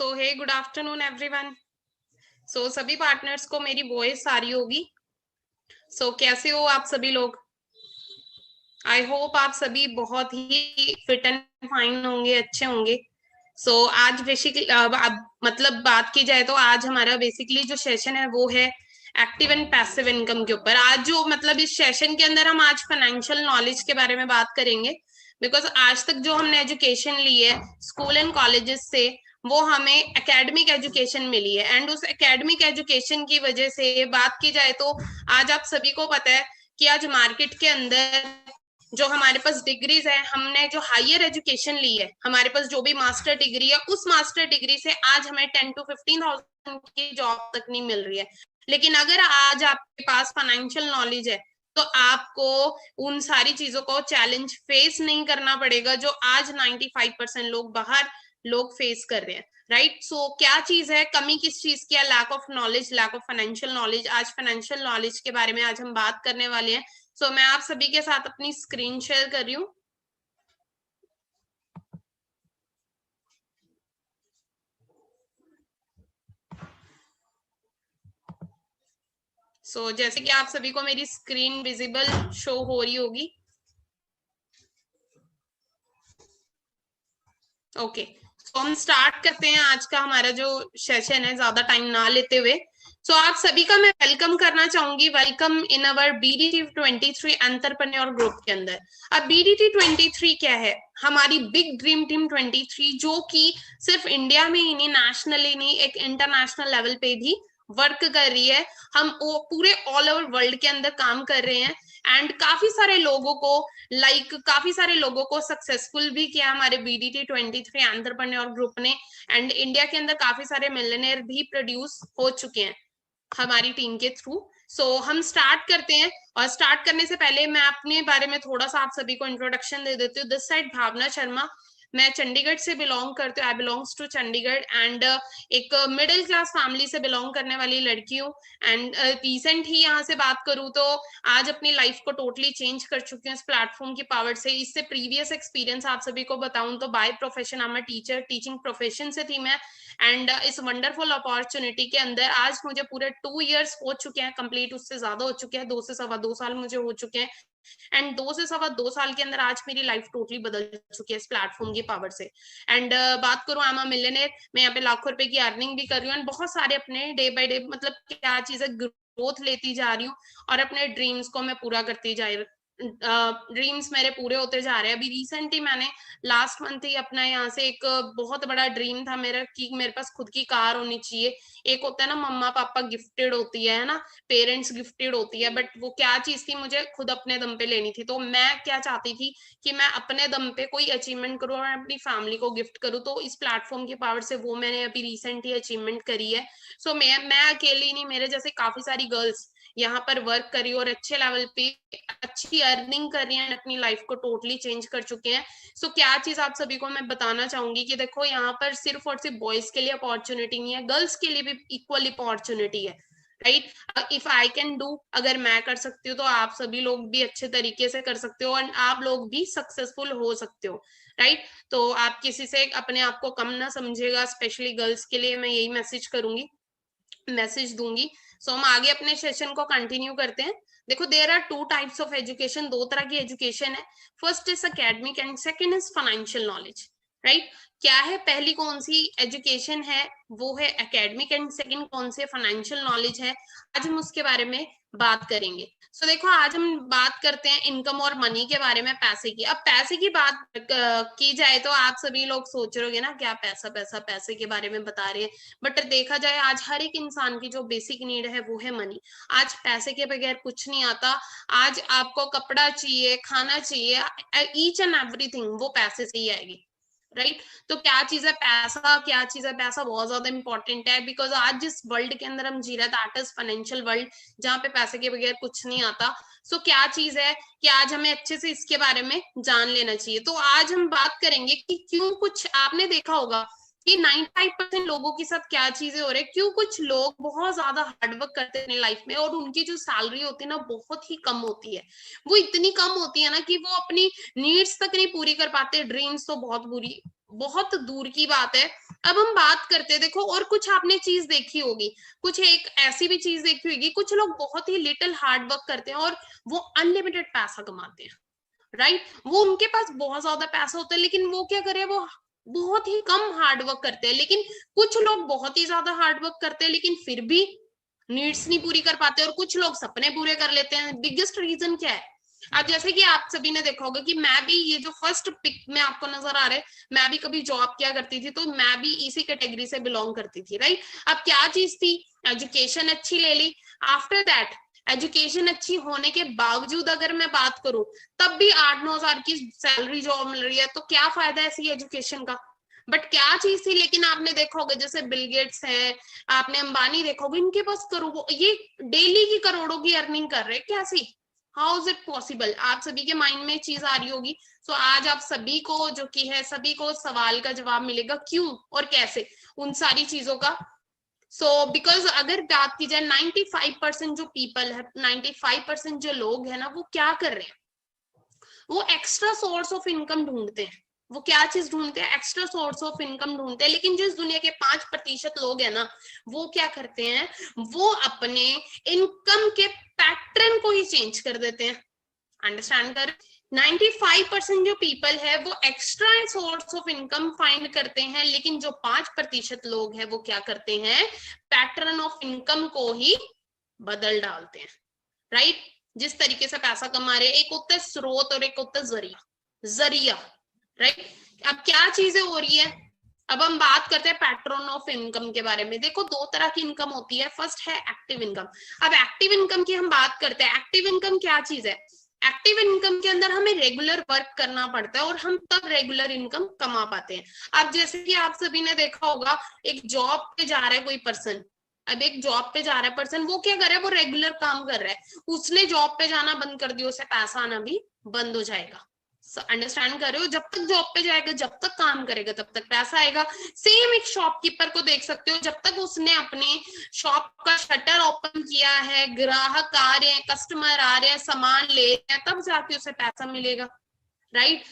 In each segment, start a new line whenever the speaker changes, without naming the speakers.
सो हे good afternoon everyone. सो सभी partners को मेरी वॉइस आ रही होगी। कैसे हो आप सभी लोग? आई होप आप सभी बहुत ही फिट एंड फाइन होंगे, अच्छे होंगे। आज बेसिकली मतलब बात की जाए तो आज हमारा बेसिकली जो सेशन है वो है एक्टिव एंड पैसिव इनकम के ऊपर। आज जो मतलब इस सेशन के अंदर हम आज फाइनेंशियल नॉलेज के बारे में बात करेंगे। बिकॉज आज तक जो हमने एजुकेशन ली है स्कूल एंड कॉलेजेस से, वो हमें एकेडमिक एजुकेशन मिली है। एंड उस एकेडमिक एजुकेशन की वजह से बात की जाए तो आज आप सभी को पता है कि आज मार्केट के अंदर जो हमारे पास डिग्रीज है, हमने जो हायर एजुकेशन ली है, हमारे पास जो भी मास्टर डिग्री है, उस मास्टर डिग्री से आज हमें 10 to 15,000 की जॉब तक नहीं मिल रही है। लेकिन अगर आज आपके पास फाइनेंशियल नॉलेज है तो आपको उन सारी चीजों को चैलेंज फेस नहीं करना पड़ेगा जो आज 95% लोग बाहर लोग फेस कर रहे हैं। राइट। क्या चीज है, कमी किस चीज की है? Lack of knowledge, lack of financial knowledge. आज फाइनेंशियल नॉलेज के बारे में आज हम बात करने वाले हैं। मैं आप सभी के साथ अपनी स्क्रीन शेयर कर रही हूँ। जैसे कि आप सभी को मेरी स्क्रीन विजिबल शो हो रही होगी। ओके। हम स्टार्ट करते हैं आज का हमारा जो सेशन है, ज्यादा टाइम ना लेते हुए। आप सभी का मैं वेलकम करना चाहूंगी। Welcome in our BDT 23 entrepreneur group के अंदर। अब BDT 23 क्या है? हमारी बिग ड्रीम टीम 23, जो कि सिर्फ इंडिया में ही नहीं, नेशनली नहीं, एक इंटरनेशनल लेवल पे भी वर्क कर रही है। हम पूरे ऑल ओवर वर्ल्ड के अंदर काम कर रहे हैं। एंड काफी सारे लोगों को काफी सारे लोगों को सक्सेसफुल भी किया हमारे BDT 23 एंटरप्रेन्योर ग्रुप ने। एंड इंडिया के अंदर काफी सारे मिलियनेयर भी प्रोड्यूस हो चुके हैं हमारी टीम के थ्रू। हम स्टार्ट करते हैं। और स्टार्ट करने से पहले मैं अपने बारे में थोड़ा सा आप सभी को इंट्रोडक्शन दे देती हूँ। दिस साइड भावना शर्मा। मैं चंडीगढ़ से बिलोंग करती हूँ। आई बिलोंग्स टू चंडीगढ़। एंड एक मिडिल क्लास फैमिली से बिलोंग करने वाली लड़की हूँ। एंड रिसेंट ही यहाँ से बात करूँ तो आज अपनी लाइफ को टोटली चेंज कर चुकी हूँ इस प्लेटफॉर्म की पावर से। इससे प्रीवियस एक्सपीरियंस आप सभी को बताऊं तो by profession I am teacher, teaching profession से थी मैं। एंड इस वंडरफुल अपॉर्चुनिटी के अंदर आज मुझे पूरे 2 इयर्स हो चुके हैं कंप्लीट, उससे ज्यादा हो चुके हैं, 2 से 2.25 साल मुझे हो चुके हैं। एंड 2 से 2.25 साल के अंदर आज मेरी लाइफ टोटली बदल चुकी है इस प्लेटफॉर्म की पावर से। एंड बात करूं, आई एम अ मिलियनेयर। मैं यहाँ पे लाखों रुपए की अर्निंग भी कर रही हूँ। एंड बहुत सारे अपने डे बाय डे मतलब क्या चीज है, ग्रोथ लेती जा रही हूँ और अपने ड्रीम्स को मैं पूरा करती जा रही। ड्रीम्स मेरे पूरे होते जा रहे हैं। अभी रिसेंटली मैंने लास्ट मंथ ही अपना यहाँ से एक बहुत बड़ा ड्रीम था मेरा कि मेरे पास खुद की कार होनी चाहिए। एक होता है ना, मम्मा पापा गिफ्टेड होती है ना, पेरेंट्स गिफ्टेड होती है, बट वो क्या चीज थी, मुझे खुद अपने दम पे लेनी थी। तो मैं क्या चाहती थी कि मैं अपने दम पे कोई अचीवमेंट करूँ और अपनी फैमिली को गिफ्ट करूँ। तो इस प्लेटफॉर्म की पावर से वो मैंने अभी रिसेंट ही अचीवमेंट करी है। मैं अकेली नहीं, मेरे जैसे काफी सारी गर्ल्स यहाँ पर वर्क करी और अच्छे लेवल पे अच्छी अर्निंग कर रही हैं, अपनी लाइफ को टोटली चेंज कर चुके हैं। क्या चीज आप सभी को मैं बताना चाहूंगी कि देखो, यहाँ पर सिर्फ और सिर्फ बॉयज के लिए अपॉर्चुनिटी नहीं है, गर्ल्स के लिए भी इक्वल अपॉर्चुनिटी है। Right. If I can do, अगर मैं कर सकती हूँ तो आप सभी लोग भी अच्छे तरीके से कर सकते हो और आप लोग भी सक्सेसफुल हो सकते हो। राइट। तो आप किसी से अपने आप को कम ना समझेगा, स्पेशली गर्ल्स के लिए मैं यही मैसेज दूंगी। हम आगे अपने सेशन को कंटिन्यू करते हैं। देखो, there are 2 types of education, 2 तरह की एजुकेशन है। First is academic and second is financial knowledge. Right. क्या है, पहली कौन सी एजुकेशन है वो है एकेडमिक एंड सेकंड कौन से फाइनेंशियल नॉलेज है। आज हम उसके बारे में बात करेंगे। देखो, आज हम बात करते हैं इनकम और मनी के बारे में, पैसे की। अब पैसे की बात की जाए तो आप सभी लोग सोच रहे होंगे ना, क्या पैसा पैसा पैसे के बारे में बता रहे हैं। बट देखा जाए आज हर एक इंसान की जो बेसिक नीड है वो है मनी। आज पैसे के बगैर कुछ नहीं आता। आज आपको कपड़ा चाहिए, खाना चाहिए, ईच एंड एवरीथिंग वो पैसे से ही आएगी। राइट। तो क्या चीज है पैसा, क्या चीज है पैसा, बहुत ज्यादा इंपॉर्टेंट है। बिकॉज आज जिस वर्ल्ड के अंदर हम जी रहे, दैट इज फाइनेंशियल वर्ल्ड, जहाँ पे पैसे के बगैर कुछ नहीं आता। क्या चीज है कि आज हमें अच्छे से इसके बारे में जान लेना चाहिए। तो आज हम बात करेंगे कि क्यों, कुछ आपने देखा होगा कि 95% लोगों के साथ क्या चीजें हो रही है, क्यों कुछ लोग बहुत ज्यादा हार्डवर्क करते हैं अपनी लाइफ में और उनकी जो सैलरी होती है ना बहुत ही कम होती है। वो इतनी कम होती है ना कि वो अपनी नीड्स तक नहीं पूरी कर पाते, ड्रीम्स तो बहुत बुरी बहुत दूर की बात है। अब हम बात करते हैं, देखो और कुछ आपने चीज देखी होगी, कुछ एक ऐसी भी चीज देखी होगी, कुछ लोग बहुत ही लिटिल हार्ड वर्क करते हैं और वो अनलिमिटेड पैसा कमाते हैं, राइट। वो उनके पास बहुत ज्यादा पैसा होता है, लेकिन वो क्या करे, वो बहुत ही कम हार्ड वर्क करते हैं। लेकिन कुछ लोग बहुत ही ज्यादा हार्ड वर्क करते हैं लेकिन फिर भी नीड्स नहीं पूरी कर पाते, और कुछ लोग सपने पूरे कर लेते हैं। बिगेस्ट रीजन क्या है? अब जैसे कि आप सभी ने देखा होगा कि मैं भी, ये जो फर्स्ट पिक में आपको नजर आ रहा है, मैं भी कभी जॉब किया करती थी, तो मैं भी इसी कैटेगरी से बिलोंग करती थी, राइट। अब क्या चीज थी, एजुकेशन अच्छी ले ली, आफ्टर दैट एजुकेशन अच्छी होने के बावजूद अगर मैं बात करूं, तब भी 8-9 हजार की सैलरी जॉब मिल रही है, तो क्या फायदा ऐसी एजुकेशन का? बट क्या चीज थी, लेकिन आपने देखा होगा जैसे बिल गेट्स है, आपने अंबानी देखा होगा, इनके पास करोड़ों, ये डेली की करोड़ों की अर्निंग कर रहे हैं, कैसी? How is it possible? आप सभी के माइंड में चीज आ रही होगी। सो आज आप सभी को जो कि है, सभी को सवाल का जवाब मिलेगा, क्यों और कैसे, उन सारी चीजों का। सो बिकॉज अगर बात की जाए 95% जो पीपल है, 95% जो लोग है ना, वो क्या कर रहे हैं, वो एक्स्ट्रा सोर्स ऑफ इनकम ढूंढते हैं। वो क्या चीज ढूंढते हैं? एक्स्ट्रा सोर्स ऑफ इनकम ढूंढते हैं। लेकिन जो इस दुनिया के 5% लोग हैं ना, वो क्या करते हैं, वो अपने इनकम के पैटर्न को ही चेंज कर देते हैं। अंडरस्टैंड कर? 95% जो पीपल है वो extra source of income find करते हैं, लेकिन जो 5% लोग हैं वो क्या करते हैं, पैटर्न ऑफ इनकम को ही बदल डालते हैं, राइट। जिस तरीके से पैसा कमा रहे, एक होता है स्रोत और एक होता है जरिया, राइट। अब क्या चीजें हो रही है, अब हम बात करते हैं पैटर्न ऑफ इनकम के बारे में। देखो दो तरह की इनकम होती है, फर्स्ट है एक्टिव इनकम। अब एक्टिव इनकम की हम बात करते हैं, एक्टिव इनकम क्या चीज है? एक्टिव इनकम के अंदर हमें रेगुलर वर्क करना पड़ता है और हम तब रेगुलर इनकम कमा पाते हैं। अब जैसे कि आप सभी ने देखा होगा, एक जॉब पे जा रहा है कोई पर्सन, अब एक जॉब पे जा रहा है पर्सन, वो क्या कर रहा है, वो रेगुलर काम कर रहा है, उसने जॉब पे जाना बंद कर दिया, उसे पैसा आना भी बंद हो जाएगा। अंडरस्टैंड कर रहे हो? जब तक जॉब पे जाएगा, जब तक काम करेगा, तब तक पैसा आएगा। सेम एक शॉपकीपर को देख सकते हो, जब तक उसने अपने शॉप का शटर ओपन किया है, ग्राहक आ रहे हैं, कस्टमर आ रहे हैं, सामान ले रहे हैं, तब जाके उसे पैसा मिलेगा, राइट।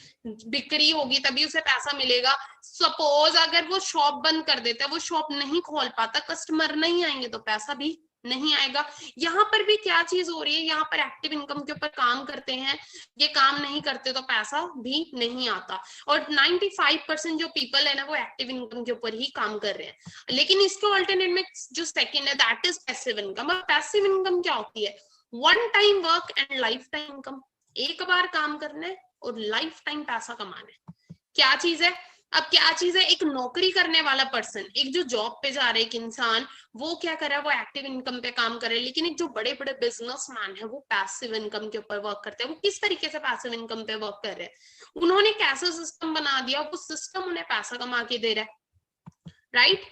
बिक्री होगी तभी उसे पैसा मिलेगा। सपोज अगर वो शॉप बंद कर देता है, वो शॉप नहीं खोल पाता, कस्टमर नहीं आएंगे, तो पैसा भी नहीं आएगा। यहाँ पर भी क्या चीज हो रही है, यहाँ पर एक्टिव इनकम के ऊपर काम करते हैं, ये काम नहीं करते तो पैसा भी नहीं आता। और 95% जो पीपल है ना, वो एक्टिव इनकम के ऊपर ही काम कर रहे हैं। लेकिन इसके ऑल्टरनेट में जो सेकंड है, दैट इज पैसिव इनकम। और पैसिव इनकम क्या होती है? One time work and life time income. एक बार काम करना है और लाइफ टाइम पैसा कमाना है। क्या चीज है? अब क्या चीज है, एक नौकरी करने वाला पर्सन, एक जो जॉब पे जा रहा है एक इंसान, वो क्या कर रहा है, वो एक्टिव इनकम पे काम कर रहा है। लेकिन एक जो बड़े बड़े बिजनेसमैन है, वो पैसिव इनकम के ऊपर वर्क करते हैं। वो किस तरीके से पैसिव इनकम पे वर्क कर रहे हैं? उन्होंने कैसा सिस्टम बना दिया, वो सिस्टम उन्हें पैसा कमा के दे रहा है, राइट।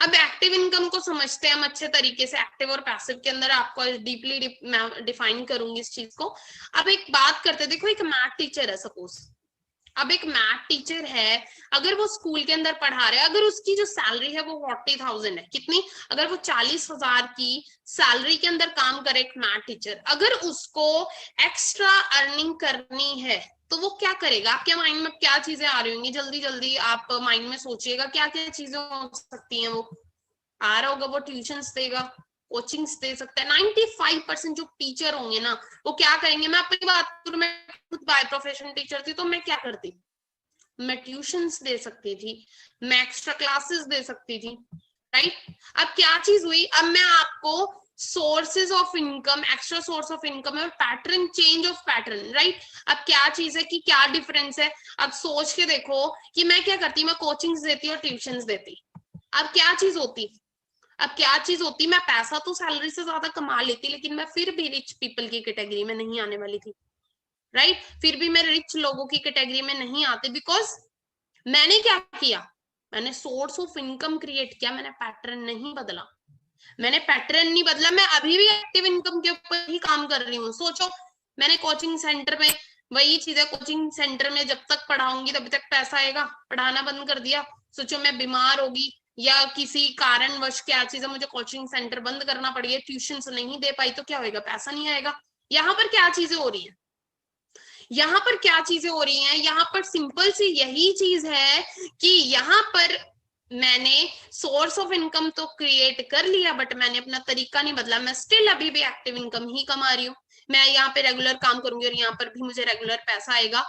अब एक्टिव इनकम को समझते हैं हम अच्छे तरीके से, एक्टिव और पैसिव के अंदर आपको डीपली डिफाइन करूंगी इस चीज को। अब एक बात करते हैं, देखो एक मैथ टीचर है सपोज, अब एक मैथ टीचर है, अगर वो स्कूल के अंदर पढ़ा रहे हैं, अगर उसकी जो सैलरी है वो 40,000 है, कितनी? अगर वो 40,000 की सैलरी के अंदर काम करे एक मैथ टीचर, अगर उसको एक्स्ट्रा अर्निंग करनी है तो वो क्या करेगा? आपके माइंड में क्या चीजें आ रही होंगी, जल्दी जल्दी आप माइंड में सोचिएगा, क्या क्या चीजें हो सकती हैं? वो आ रहा होगा, वो ट्यूशंस देगा, कोचिंग्स दे सकता है। 95% जो टीचर होंगे ना, वो क्या करेंगे? मैं अपनी बात करूं, मैं खुद बाय प्रोफेशन टीचर थी, तो मैं क्या करती, मैं ट्यूशंस दे सकती थी, मैं एक्स्ट्रा क्लासेस दे सकती थी, राइट। अब क्या चीज हुई, अब मैं आपको sources of income, extra source of income और pattern, change of pattern, right. अब क्या चीज है कि क्या डिफरेंस है? अब सोच के देखो कि मैं क्या करती, मैं कोचिंग्स देती और ट्यूशंस देती, अब क्या चीज होती, अब क्या चीज होती, मैं पैसा तो सैलरी से ज्यादा कमा लेती, लेकिन मैं फिर भी रिच पीपल की कैटेगरी में नहीं आने वाली थी, राइट। फिर भी मैं रिच लोगों की कैटेगरी में नहीं आती, बिकॉज मैंने क्या किया, मैंने सोर्स ऑफ इनकम क्रिएट किया, मैंने पैटर्न नहीं बदला, मैंने पैटर्न नहीं बदला। मैं अभी भी एक्टिव इनकम के ऊपर ही काम कर रही हूँ। सोचो, मैंने कोचिंग सेंटर में, वही चीज है, कोचिंग सेंटर में जब तक पढ़ाऊंगी तब तक पैसा आएगा, पढ़ाना बंद कर दिया, सोचो मैं बीमार होगी या किसी कारणवश क्या चीज है, मुझे कोचिंग सेंटर बंद करना पड़ गया, ट्यूशन नहीं दे पाई, तो क्या होगा? पैसा नहीं आएगा। यहाँ पर क्या चीजें हो रही है, यहाँ पर क्या चीजें हो रही हैं, यहाँ पर सिंपल सी यही चीज है कि यहाँ पर मैंने सोर्स ऑफ इनकम तो क्रिएट कर लिया, बट मैंने अपना तरीका नहीं बदला, मैं स्टिल अभी भी एक्टिव इनकम ही कमा रही हूँ। मैं यहाँ पे रेगुलर काम करूंगी और यहाँ पर भी मुझे रेगुलर पैसा आएगा।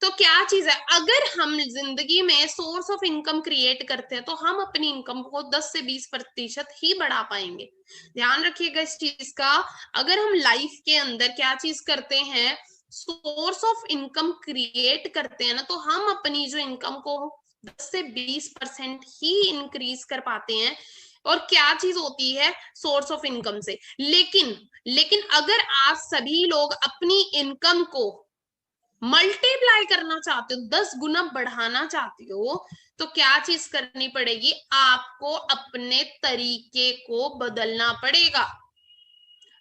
तो क्या चीज है, अगर हम जिंदगी में सोर्स ऑफ इनकम क्रिएट करते हैं तो हम अपनी इनकम को 10 से 20% ही बढ़ा पाएंगे। ध्यान रखिएगा इस चीज का। अगर हम लाइफ के अंदर क्या चीज करते हैं, सोर्स ऑफ इनकम क्रिएट करते हैं ना, तो हम अपनी जो इनकम को 10 से 20% ही इंक्रीज कर पाते हैं। और क्या चीज होती है सोर्स ऑफ इनकम से, लेकिन अगर आप सभी लोग अपनी इनकम को मल्टीप्लाई करना चाहते हो, 10 गुना बढ़ाना चाहते हो, तो क्या चीज करनी पड़ेगी, आपको अपने तरीके को बदलना पड़ेगा।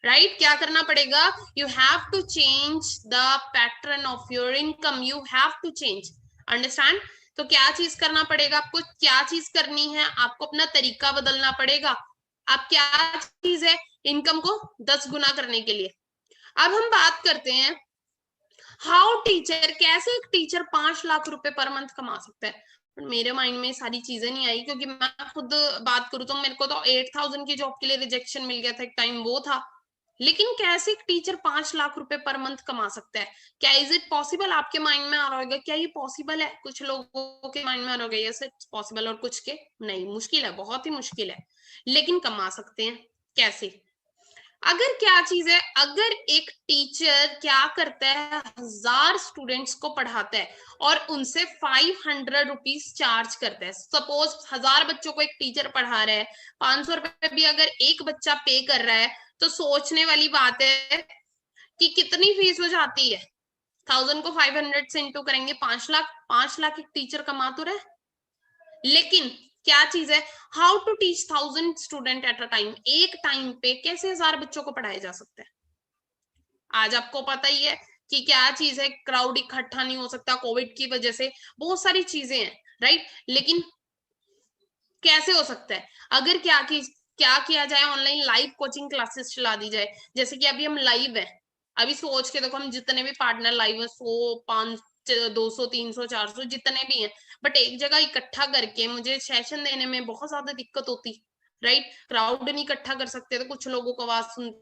राइट? क्या करना पड़ेगा, you have to change the pattern of your income, you have to change, understand. तो क्या चीज करना पड़ेगा आपको, क्या चीज करनी है, आपको अपना तरीका बदलना पड़ेगा। अब क्या चीज है, इनकम को 10 गुना करने के लिए। अब हम बात करते हैं हाउ टीचर, कैसे एक टीचर 5 लाख रुपए पर मंथ कमा सकता है। मेरे माइंड में सारी चीजें नहीं आई, क्योंकि मैं खुद बात करूं तो मेरे को तो 8000 की जॉब के लिए रिजेक्शन मिल गया था एक टाइम, वो था। लेकिन कैसे एक टीचर 5 लाख रुपए पर मंथ कमा सकता है, क्या इज इट पॉसिबल, आपके माइंड में आ रहा होगा क्या ये पॉसिबल है, कुछ लोगों के माइंड में आ रहा होगा यस इट्स पॉसिबल, और कुछ के नहीं, मुश्किल है, बहुत ही मुश्किल है, लेकिन कमा सकते हैं। कैसे, अगर क्या चीज है, अगर एक टीचर क्या करता है, 1000 स्टूडेंट्स को पढ़ाता है और उनसे 500 रुपीज चार्ज करता है। सपोज 1000 बच्चों को एक टीचर पढ़ा रहा है, 500 रुपए भी अगर एक बच्चा पे कर रहा है, तो सोचने वाली बात है कि कितनी फीस हो जाती है। 1000 को 500 से इंटू करेंगे 5 लाख, 5 लाख एक टीचर कमा तो रहा है। लेकिन क्या चीज है, how to teach 1000 student at a time, एक टाइम पे कैसे 1000 बच्चों को पढ़ाया जा सकता है। आज आपको पता ही है कि क्या चीज है, क्राउड इकट्ठा नहीं हो सकता कोविड की वजह से, बहुत सारी चीजें हैं, राइट। लेकिन कैसे हो सकता है, अगर क्या किया जाए, ऑनलाइन लाइव कोचिंग क्लासेस चला दी जाए, जैसे कि अभी हम लाइव है, अभी सोच के देखो, हम जितने भी पार्टनर लाइव है, 100 500 200 300 400 जितने भी हैं, बट एक जगह इकट्ठा करके मुझे सेशन देने में बहुत ज्यादा दिक्कत होती, राइट। क्राउड नहीं इकट्ठा कर सकते तो कुछ लोगों को आवाज सुन,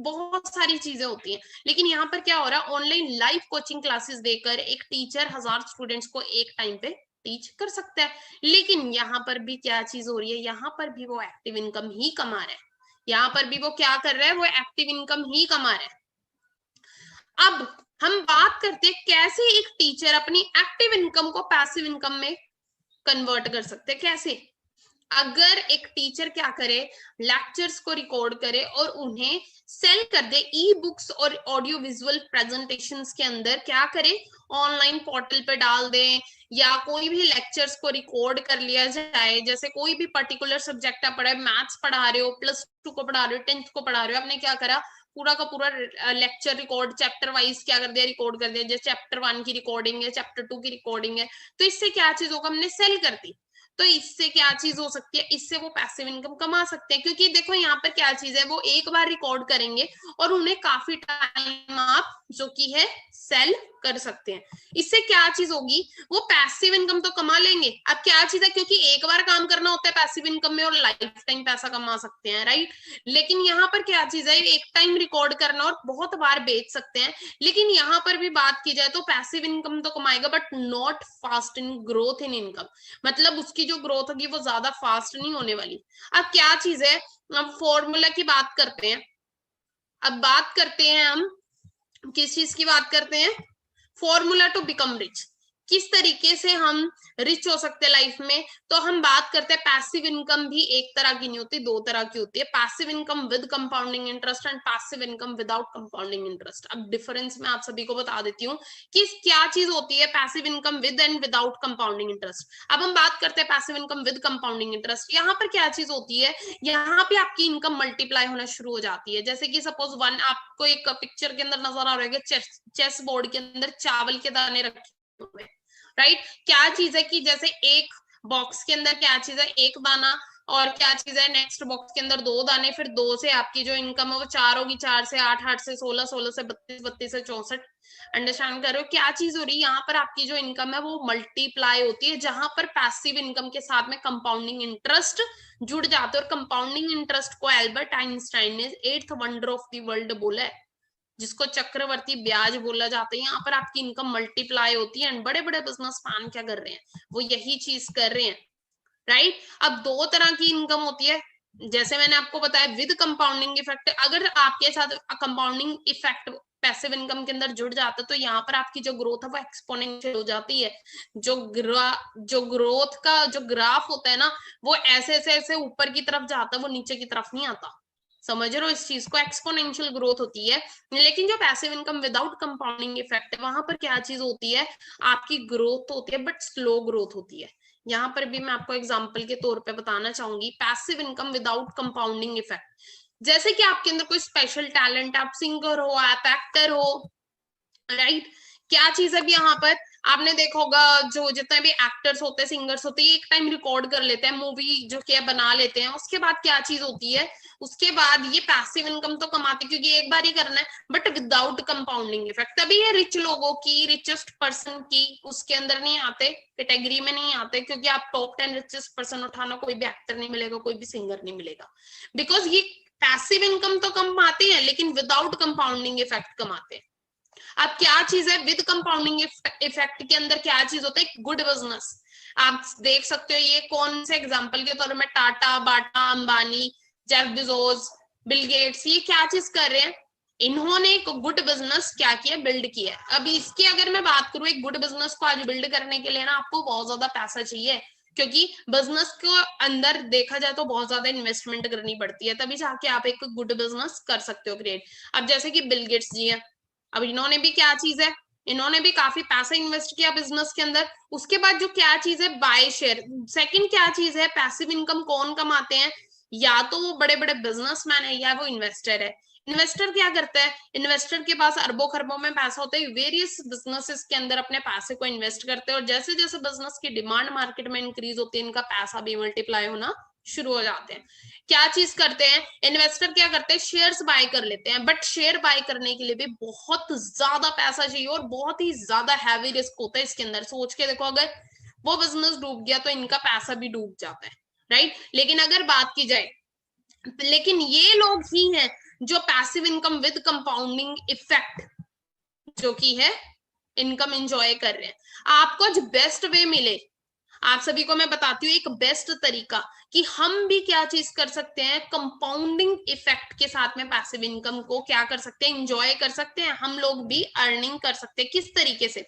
बहुत सारी चीजें होती हैं। लेकिन यहाँ पर क्या हो रहा है, ऑनलाइन लाइव कोचिंग क्लासेस देकर एक टीचर 1000 स्टूडेंट्स को एक टाइम पे टीच कर सकता है। लेकिन यहाँ पर भी क्या चीज हो रही है, यहाँ पर भी वो एक्टिव इनकम ही कमा रहा है, यहाँ पर भी वो क्या कर रहा है, वो एक्टिव इनकम ही कमा रहा है। अब हम बात करते हैं कैसे एक टीचर अपनी एक्टिव इनकम को पैसिव इनकम में कन्वर्ट कर सकते हैं। कैसे, अगर एक टीचर क्या करे, लेक्चर्स को रिकॉर्ड करे और उन्हें सेल कर दे, ई बुक्स और ऑडियो विजुअल प्रेजेंटेशंस के अंदर क्या करे, ऑनलाइन पोर्टल पे डाल दे, या कोई भी लेक्चर्स को रिकॉर्ड कर लिया जाए। जैसे कोई भी पर्टिकुलर सब्जेक्ट आप पढ़ा, मैथ्स पढ़ा रहे हो, +2 को पढ़ा रहे हो, 10th को पढ़ा रहे हो, आपने क्या करा, पूरा का पूरा लेक्चर रिकॉर्ड चैप्टर वाइज क्या कर दिया, रिकॉर्ड कर दिया। जैसे चैप्टर 1 की रिकॉर्डिंग है, चैप्टर 2 की रिकॉर्डिंग है, तो इससे क्या चीज होगा, हमने सेल कर दी, तो इससे क्या चीज हो सकती है, इससे वो पैसिव इनकम कमा सकते हैं। क्योंकि देखो यहाँ पर क्या चीज है, वो एक बार रिकॉर्ड करेंगे और उन्हें काफी टाइम आप जो की है सेल कर सकते हैं। इससे क्या चीज होगी, वो पैसिव इनकम तो कमा लेंगे। अब क्या चीज है, क्योंकि एक बार काम करना होता है पैसिव इनकम में और लाइफ टाइम पैसा कमा सकते हैं, राइट। लेकिन यहाँ पर क्या चीज है, एक टाइम रिकॉर्ड करना और बहुत बार बेच सकते हैं। लेकिन यहाँ पर भी बात की जाए तो पैसिव इनकम तो कमाएगा, but not fast in growth in income, मतलब उसकी जो ग्रोथ होगी वो ज्यादा फास्ट नहीं होने वाली। अब क्या चीज है, अब फॉर्मूला की बात करते हैं। अब बात करते हैं हम किस चीज की बात करते हैं, फॉर्मूला टू बिकम रिच, किस तरीके से हम रिच हो सकते हैं लाइफ में। तो हम बात करते हैं, पैसिव इनकम भी एक तरह की नहीं होती, 2 तरह की होती है, passive income with compounding interest and passive income without compounding interest. अब डिफरेंस मैं आप सभी को बता देती हूँ कि क्या चीज होती है passive income with and without compounding interest. अब हम बात करते हैं passive income with compounding interest. यहाँ पर क्या चीज होती है, यहाँ पे आपकी इनकम मल्टीप्लाई होना शुरू हो जाती है। जैसे कि सपोज आपको एक पिक्चर के अंदर नजर आ रहा है, चेस बोर्ड के अंदर चावल के दाने रखे हुए, राइट। क्या चीज है कि जैसे एक बॉक्स के अंदर क्या चीज है, एक दाना और क्या चीज है, नेक्स्ट बॉक्स के अंदर 2 दाने, फिर 2 से आपकी जो इनकम है वो 4 होगी, 4 से 8, 8 से 16, 16 से 32, 32 से 64। अंडरस्टैंड कर रहे हो क्या चीज हो रही है यहाँ पर? आपकी जो इनकम है वो मल्टीप्लाई होती है, जहां पर पैसिव इनकम के साथ में कंपाउंडिंग इंटरेस्ट जुड़ जाते हैं। और कंपाउंडिंग इंटरेस्ट को एल्बर्ट आइंस्टाइन ने 8th wonder of the world बोला है, जिसको चक्रवर्ती ब्याज बोला जाता है। यहाँ पर आपकी इनकम मल्टीप्लाई होती है, एंड बड़े बड़े बिजनेसमैन क्या कर रहे हैं, वो यही चीज कर रहे हैं, राइट। अब 2 तरह की इनकम होती है, जैसे मैंने आपको बताया विद कंपाउंडिंग इफेक्ट। अगर आपके साथ कंपाउंडिंग इफेक्ट पैसिव इनकम के अंदर जुड़ जाता है तो यहाँ पर आपकी जो ग्रोथ है वो एक्सपोनेंशियल हो जाती है। जो ग्रोथ का जो ग्राफ होता है ना, वो ऐसे ऐसे ऐसे ऊपर की तरफ जाता है, वो नीचे की तरफ नहीं आता। समझ रहे हो इस चीज को? एक्सपोनेंशियल ग्रोथ होती है। लेकिन जो passive income without compounding effect है, वहां पर क्या चीज होती है, आपकी ग्रोथ होती है बट स्लो ग्रोथ होती है। यहाँ पर भी मैं आपको एग्जांपल के तौर पे बताना चाहूंगी passive income without compounding effect. जैसे कि आपके अंदर कोई स्पेशल टैलेंट, आप सिंगर हो, आप एक्टर हो, राइट। क्या चीज है भी यहाँ पर, आपने देखा होगा जो जितने भी एक्टर्स होते हैं, सिंगर्स होते हैं, एक टाइम रिकॉर्ड कर लेते हैं, मूवी जो क्या बना लेते हैं, उसके बाद क्या चीज होती है, उसके बाद ये पैसिव इनकम तो कमाते क्योंकि एक बार ही करना है, बट विदाउट कंपाउंडिंग इफेक्ट। तभी ये रिच लोगों की, रिचेस्ट पर्सन की उसके अंदर नहीं आते, कैटेगरी में नहीं आते, क्योंकि आप टॉप 10 रिचेस्ट पर्सन उठाना, कोई भी एक्टर नहीं मिलेगा, कोई भी सिंगर नहीं मिलेगा, बिकॉज ये पैसिव इनकम तो कमाते हैं लेकिन विदाउट कंपाउंडिंग इफेक्ट कमाते हैं। अब क्या चीज है विद कंपाउंडिंग इफेक्ट के अंदर, क्या चीज होता है, गुड बिजनेस। आप देख सकते हो ये कौन से एग्जांपल के तौर में, Tata, Bata, Ambani, Jeff Bezos, Bill Gates, ये क्या चीज कर रहे हैं, इन्होंने एक गुड बिजनेस क्या किया, बिल्ड किया। अब इसकी अगर मैं बात करूं, एक गुड बिजनेस को आज बिल्ड करने के लिए ना आपको बहुत ज्यादा पैसा चाहिए, क्योंकि बिजनेस को अंदर देखा जाए तो बहुत ज्यादा इन्वेस्टमेंट करनी पड़ती है, तभी जाके आप एक गुड बिजनेस कर सकते हो क्रिएट। अब जैसे कि बिल गेट्स जी है, अब इन्होंने भी क्या चीज है, इन्होंने भी काफी पैसा इन्वेस्ट किया बिजनेस के अंदर। उसके बाद जो क्या चीज है, बाय शेयर। सेकंड क्या चीज है, पैसिव इनकम कौन कमाते हैं, या तो वो बड़े बड़े बिजनेसमैन है या वो इन्वेस्टर है। इन्वेस्टर क्या करता है, इन्वेस्टर के पास अरबों खरबों में पैसा होता है, वेरियस बिजनेसेस के अंदर अपने पैसे को इन्वेस्ट करते हैं, और जैसे जैसे बिजनेस की डिमांड मार्केट में इंक्रीज होती है, इनका पैसा भी मल्टीप्लाई होना शुरू हो जाते हैं। क्या चीज करते हैं, इन्वेस्टर क्या करते हैं, शेयर्स बाय कर लेते हैं, बट शेयर बाय करने के लिए भी बहुत ज्यादा पैसा चाहिए और बहुत ही ज्यादा हैवी रिस्क होता है इसके अंदर। सोच के देखो, अगर वो बिजनेस डूब गया तो इनका पैसा भी डूब जाता है, राइट। लेकिन अगर बात की जाए, लेकिन ये लोग ही हैं जो passive income with compounding effect जो की है इनकम एंजॉय कर रहे हैं। आपको जो बेस्ट वे मिले, आप सभी को मैं बताती हूँ एक बेस्ट तरीका कि हम भी क्या चीज कर सकते हैं, कंपाउंडिंग इफेक्ट के साथ में पैसिव इनकम को क्या कर सकते हैं, एंजॉय कर सकते हैं, हम लोग भी अर्निंग कर सकते हैं। किस तरीके से,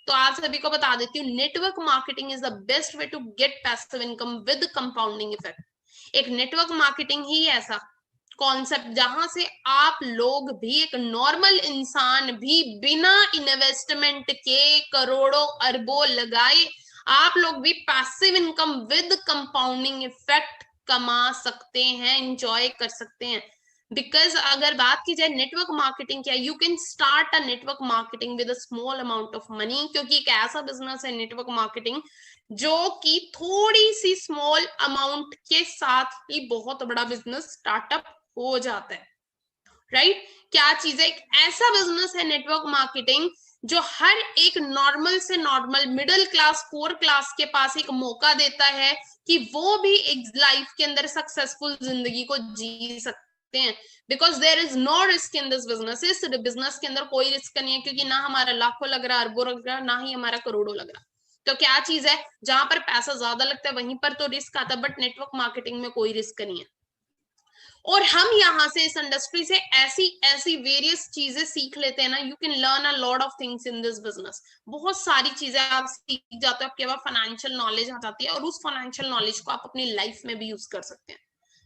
तो आप सभी को बता देती हूँ, network marketing is the best way to get passive income with compounding effect. एक नेटवर्क मार्केटिंग ही ऐसा कॉन्सेप्ट जहां से आप लोग भी, एक नॉर्मल इंसान भी बिना इन्वेस्टमेंट के करोड़ों अरबों लगाए आप लोग भी passive income with compounding effect कमा सकते हैं, एंजॉय कर सकते हैं। बिकॉज अगर बात की जाए नेटवर्क मार्केटिंग क्या, you can start a network marketing with a small amount of money, क्योंकि एक ऐसा बिजनेस है नेटवर्क मार्केटिंग जो कि थोड़ी सी स्मॉल अमाउंट के साथ ही बहुत बड़ा बिजनेस स्टार्टअप हो जाता है, राइट। क्या चीज है, एक ऐसा बिजनेस है नेटवर्क मार्केटिंग जो हर एक नॉर्मल से normal middle class, poor class के पास एक मौका देता है कि वो भी एक लाइफ के अंदर सक्सेसफुल जिंदगी को जी सकते हैं। Because there is no risk in this business. इस बिजनेस के अंदर कोई रिस्क नहीं है, क्योंकि ना हमारा लाखों लग रहा, अरबों लग रहा, ना ही हमारा करोड़ों लग रहा। तो क्या चीज है, जहां पर पैसा ज्यादा लगता है वहीं पर तो रिस्क आता है, बट नेटवर्क मार्केटिंग में कोई रिस्क नहीं है। और हम यहाँ से इस इंडस्ट्री से ऐसी ऐसी वेरियस चीजें सीख लेते हैं ना, you can learn a lot of things in this business. बहुत सारी चीजें आप सीख जाते हो, आपके पास फाइनेंशियल नॉलेज आ जाती है, और उस फाइनेंशियल नॉलेज को आप अपनी लाइफ में भी यूज कर सकते हैं,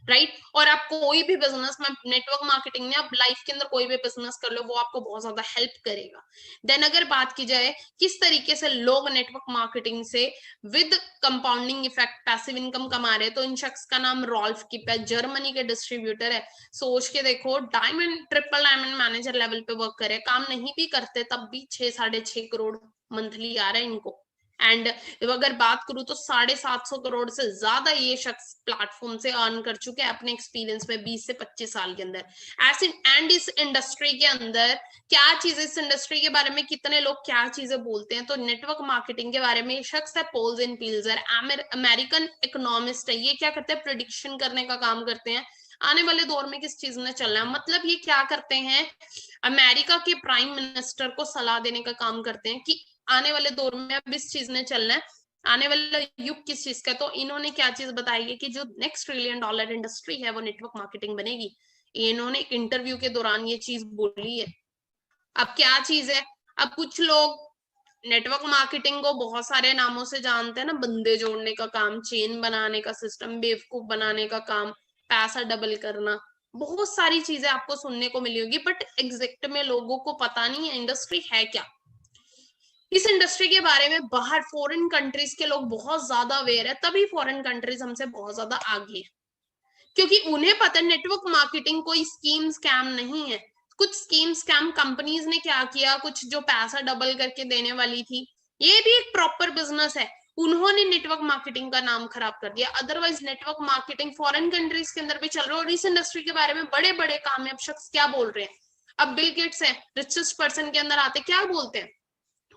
राइट। और आप कोई भी बिजनेस में, नेटवर्क मार्केटिंग में आप लाइफ के अंदर कोई भी बिजनेस कर लो, वो आपको बहुत ज्यादा हेल्प करेगा। देन अगर बात की जाए किस तरीके से लोग नेटवर्क मार्केटिंग से with compounding effect passive income कमा रहे हैं, तो इन शख्स का नाम रॉल्फ किप है, जर्मनी के डिस्ट्रीब्यूटर है। सोच के देखो, diamond, triple diamond manager level पे वर्क करे, काम नहीं भी करते तब भी 6 साढ़े 6 करोड़ मंथली आ रहा है इनको, एंड अगर बात करूं तो 750 करोड़ से ज्यादा ये शख्स प्लेटफॉर्म से अर्न कर चुके हैं अपने एक्सपीरियंस में 20 से 25 साल के अंदर। ऐसे एंड इस इंडस्ट्री के अंदर क्या चीज, इस इंडस्ट्री के बारे में कितने लोग क्या चीजें बोलते हैं, तो नेटवर्क मार्केटिंग के बारे में ये शख्स है पोल्स इन पिल्जर, अमेरिकन इकोनॉमिस्ट है। ये क्या करते हैं, प्रिडिक्शन करने का काम करते हैं आने वाले दौर में किस चीज में चलना है। मतलब ये क्या करते हैं, अमेरिका के प्राइम मिनिस्टर को सलाह देने का काम करते हैं कि आने वाले दौर में अब इस चीज ने चलना है, आने वाला युग किस चीज का। तो इन्होंने क्या चीज बताई है कि जो नेक्स्ट ट्रिलियन डॉलर इंडस्ट्री है वो नेटवर्क मार्केटिंग बनेगी। इन्होंने इंटरव्यू के दौरान ये चीज बोली है। अब क्या चीज है, अब कुछ लोग नेटवर्क मार्केटिंग को बहुत सारे नामों से जानते हैं ना, बंदे जोड़ने का काम, चेन बनाने का सिस्टम, बेवकूफ बनाने का काम, पैसा डबल करना, बहुत सारी चीजें आपको सुनने को मिली होगी, बट एग्जैक्ट में लोगों को पता नहीं है इंडस्ट्री है क्या। इस इंडस्ट्री के बारे में बाहर फॉरेन कंट्रीज के लोग बहुत ज्यादा अवेयर है, तभी फॉरेन कंट्रीज हमसे बहुत ज्यादा आगे है, क्योंकि उन्हें पता है नेटवर्क मार्केटिंग कोई स्कीम स्कैम नहीं है। कुछ स्कीम स्कैम कंपनीज ने क्या किया, कुछ जो पैसा डबल करके देने वाली थी, ये भी एक प्रॉपर बिजनेस है, उन्होंने नेटवर्क मार्केटिंग का नाम खराब कर दिया। Otherwise network marketing foreign countries के अंदर भी चल रहा है, और इस इंडस्ट्री के बारे में बड़े बड़े कामयाब शख्स क्या बोल रहे हैं। अब बिल गेट्स है, रिचेस्ट पर्सन के अंदर आते क्या बोलते हैं,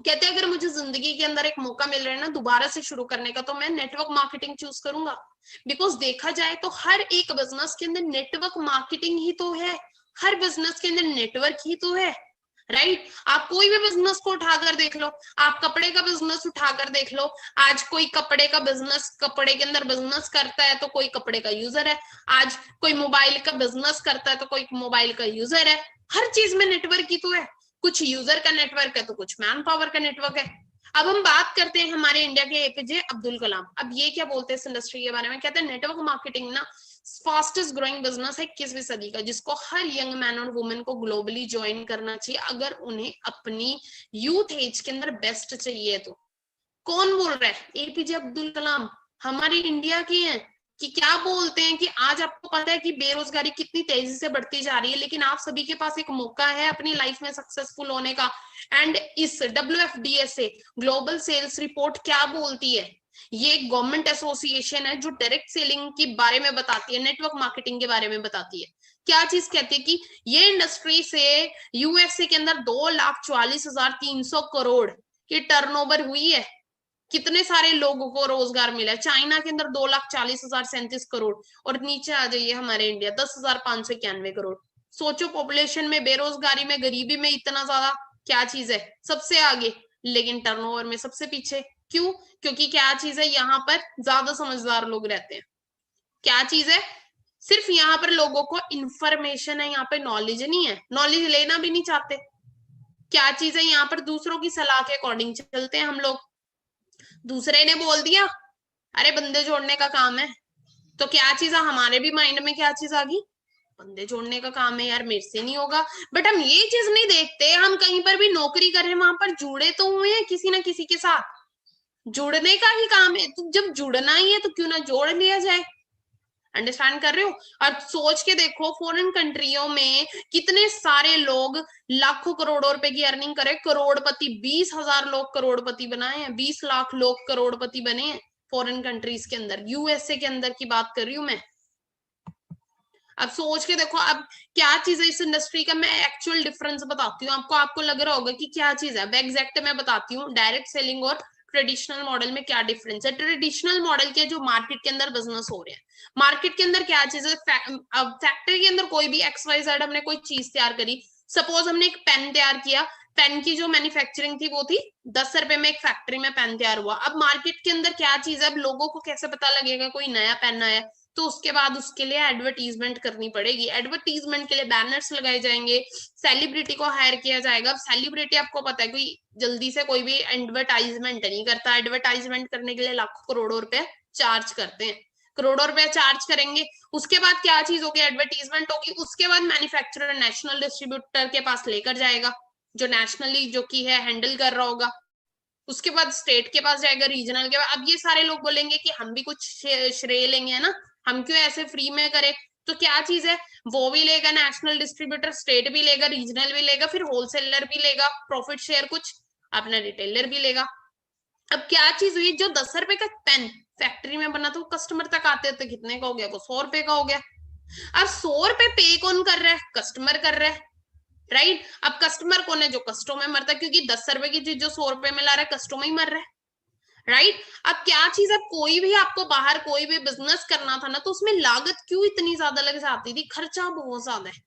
कहते हैं अगर मुझे जिंदगी के अंदर एक मौका मिल रहा है ना दोबारा से शुरू करने का, तो मैं नेटवर्क मार्केटिंग चूज करूंगा। बिकॉज देखा जाए तो हर एक बिजनेस के अंदर नेटवर्क मार्केटिंग ही तो है, हर बिजनेस के अंदर नेटवर्क ही तो है, राइट। आप कोई भी बिजनेस को उठाकर देख लो, आप कपड़े का बिजनेस उठाकर देख लो, आज कोई कपड़े का बिजनेस, कपड़े के अंदर बिजनेस करता है तो कोई कपड़े का यूजर है, आज कोई मोबाइल का बिजनेस करता है तो कोई मोबाइल का यूजर है। हर चीज में नेटवर्क ही तो है, कुछ यूजर का नेटवर्क है तो कुछ मैन पावर का नेटवर्क है। अब हम बात करते हैं हमारे इंडिया के एपीजे अब्दुल कलाम। अब ये क्या बोलते हैं इस इंडस्ट्री के बारे में, कहते हैं नेटवर्क मार्केटिंग ना फास्टेस्ट ग्रोइंग बिजनेस है 21वीं सदी का, जिसको हर यंग मैन और वुमेन को ग्लोबली ज्वाइन करना चाहिए अगर उन्हें अपनी यूथ एज के अंदर बेस्ट चाहिए तो। कौन बोल रहा है, एपीजे अब्दुल कलाम, हमारी इंडिया की हैं, कि क्या बोलते हैं कि आज आपको पता है कि बेरोजगारी कितनी तेजी से बढ़ती जा रही है, लेकिन आप सभी के पास एक मौका है अपनी लाइफ में सक्सेसफुल होने का। एंड इस WFDSA ग्लोबल सेल्स रिपोर्ट क्या बोलती है, ये एक गवर्नमेंट एसोसिएशन है जो डायरेक्ट सेलिंग के बारे में बताती है, नेटवर्क मार्केटिंग के बारे में बताती है। क्या चीज कहती है कि ये इंडस्ट्री से USA के अंदर 2,44,300 करोड़ की टर्नओवर हुई है, कितने सारे लोगों को रोजगार मिला है। चाइना के अंदर 2,40,37 करोड़, और नीचे आ जाइए हमारे इंडिया 10,591 करोड़। सोचो पॉपुलेशन में, बेरोजगारी में, गरीबी में इतना ज्यादा क्या चीज है, सबसे आगे, लेकिन टर्नओवर में सबसे पीछे। क्यों, क्योंकि क्या चीज है, यहाँ पर ज्यादा समझदार लोग रहते हैं। क्या चीज है, सिर्फ यहाँ पर लोगों को इंफॉर्मेशन है, यहाँ पे नॉलेज नहीं है, नॉलेज लेना भी नहीं चाहते। क्या चीज है, यहाँ पर दूसरों की सलाह के अकॉर्डिंग चलते हैं हम लोग। दूसरे ने बोल दिया अरे बंदे जोड़ने का काम है, तो क्या चीज है, हमारे भी माइंड में क्या चीज आ गई, बंदे जोड़ने का काम है यार, मेरे से नहीं होगा। बट हम ये चीज नहीं देखते, हम कहीं पर भी नौकरी कर रहे हैं वहां पर जुड़े तो हुए हैं किसी ना किसी के साथ, जुड़ने का ही काम है, तो जब जुड़ना ही है तो क्यों ना जोड़ लिया जाए। अंडरस्टैंड कर रहे हो। और सोच के देखो फॉरेन कंट्रियों में कितने सारे लोग लाखों करोड़ों रुपए की अर्निंग करे, करोड़पति, 20,000 लोग करोड़पति बनाए हैं, 20 लाख लोग करोड़पति बने हैं फॉरेन कंट्रीज के अंदर, USA के अंदर की बात कर रही हूं मैं। अब सोच के देखो, अब क्या चीज है इस इंडस्ट्री का, मैं एक्चुअल डिफरेंस बताती हूँ आपको, आपको लग रहा होगा कि क्या चीज है, अब एग्जैक्ट मैं बताती हूँ डायरेक्ट सेलिंग और ट्रेडिशनल मॉडल में क्या डिफरेंस है। ट्रेडिशनल मॉडल के जो मार्केट के अंदर बिजनेस हो रहे हैं, मार्केट के अंदर क्या चीज है, अब फैक्ट्री के अंदर कोई भी XYZ हमने कोई चीज तैयार करी, सपोज हमने एक पेन तैयार किया, पेन की जो मैन्युफैक्चरिंग थी वो थी 10 रुपए में, एक फैक्ट्री में पेन तैयार हुआ। अब मार्केट के अंदर क्या चीज है, अब लोगों को कैसे पता लगेगा कोई नया पेन आया, तो उसके बाद उसके लिए एडवर्टीजमेंट करनी पड़ेगी, एडवर्टीजमेंट के लिए बैनर्स लगाए जाएंगे, सेलिब्रिटी को हायर किया जाएगा। अब सेलिब्रिटी आपको पता है कोई जल्दी से कोई भी एडवर्टाइजमेंट नहीं करता, एडवर्टाइजमेंट करने के लिए लाखों करोड़ों रुपए चार्ज करते हैं, करोड़ों रुपए चार्ज करेंगे। उसके बाद क्या चीज होगी, एडवर्टीजमेंट होगी, उसके बाद मैन्युफैक्चरर नेशनल डिस्ट्रीब्यूटर के पास लेकर जाएगा, जो नेशनली जो की है हैंडल कर रहा होगा, उसके बाद स्टेट के पास जाएगा, रीजनल के बाद। अब ये सारे लोग बोलेंगे कि हम भी कुछ श्रेय लेंगे, है ना, हम क्यों ऐसे फ्री में करें, तो क्या चीज है, वो भी लेगा नेशनल डिस्ट्रीब्यूटर, स्टेट भी लेगा, रीजनल भी लेगा, फिर होलसेलर भी लेगा प्रॉफिट शेयर कुछ, अपना रिटेलर भी लेगा। अब क्या चीज हुई, जो 10 रुपए का पेन फैक्ट्री में बना था वो कस्टमर तक आते थे कितने का हो गया, वो 100 रुपए का हो गया। अब 100 रुपए पे कौन कर रहा है, कस्टमर कर रहा है, राइट। अब कस्टमर कौन है, जो कस्टों में मरता है, क्योंकि 10 रुपए की चीज जो 100 रुपए में ला रहा है कस्टों में ही मर रहा है, राइट। अब क्या चीज, अब कोई भी आपको बाहर कोई भी बिजनेस करना था ना, तो उसमें लागत क्यों इतनी ज्यादा लग जाती थी, खर्चा बहुत ज्यादा है,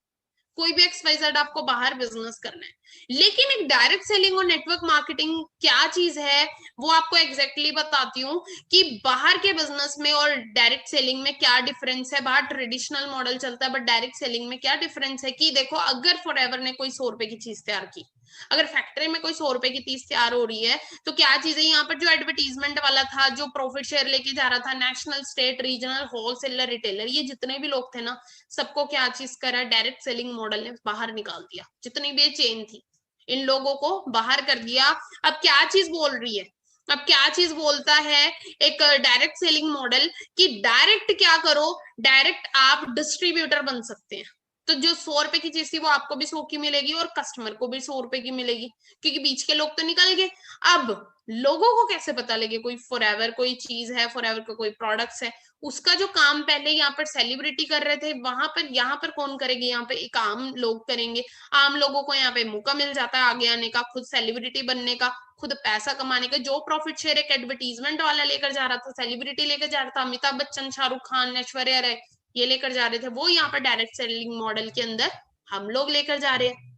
कोई भी XYZ आपको बाहर बिजनेस करना है। लेकिन एक डायरेक्ट सेलिंग और नेटवर्क मार्केटिंग क्या चीज है, वो आपको एग्जैक्टली बताती हूँ कि बाहर के बिजनेस में और डायरेक्ट सेलिंग में क्या डिफरेंस है। बाहर ट्रेडिशनल मॉडल चलता है, बट डायरेक्ट सेलिंग में क्या डिफरेंस है कि देखो, अगर फॉरएवर ने कोई 100 रुपए की चीज तैयार की, अगर फैक्ट्री में कोई 100 रुपए की चीज तैयार हो रही है, तो क्या चीज है, यहाँ पर जो एडवर्टीजमेंट वाला था, जो प्रॉफिट शेयर लेके जा रहा था, national, state, regional, wholesaler, retailer, ये जितने भी लोग थे ना, सबको क्या चीज करा, डायरेक्ट सेलिंग मॉडल ने बाहर निकाल दिया, जितनी भी चेन थी इन लोगों को बाहर कर दिया। अब क्या चीज बोल रही है, अब क्या चीज बोलता है एक डायरेक्ट सेलिंग मॉडल, कि डायरेक्ट क्या करो, डायरेक्ट आप डिस्ट्रीब्यूटर बन सकते हैं। तो जो 100 रुपए की चीज थी वो आपको भी 100 की मिलेगी और कस्टमर को भी 100 रुपए की मिलेगी, क्योंकि बीच के लोग तो निकल गए। अब लोगों को कैसे पता लगे कोई फॉरएवर कोई चीज है, फॉरएवर का कोई प्रोडक्ट्स है, उसका जो काम पहले यहाँ पर सेलिब्रिटी कर रहे थे, वहां पर यहाँ पर कौन करेंगे, यहाँ पे एक आम लोग करेंगे। आम लोगों को यहाँ पे मौका मिल जाता है आगे आने का, खुद सेलिब्रिटी बनने का, खुद पैसा कमाने का। जो प्रॉफिट शेयर एक एडवर्टीजमेंट वाला लेकर जा रहा था, सेलिब्रिटी लेकर जा रहा था, अमिताभ बच्चन, शाहरुख खान, ऐश्वर्या राय, ये लेकर जा रहे थे, वो यहाँ पर डायरेक्ट सेलिंग मॉडल के अंदर हम लोग लेकर जा रहे हैं।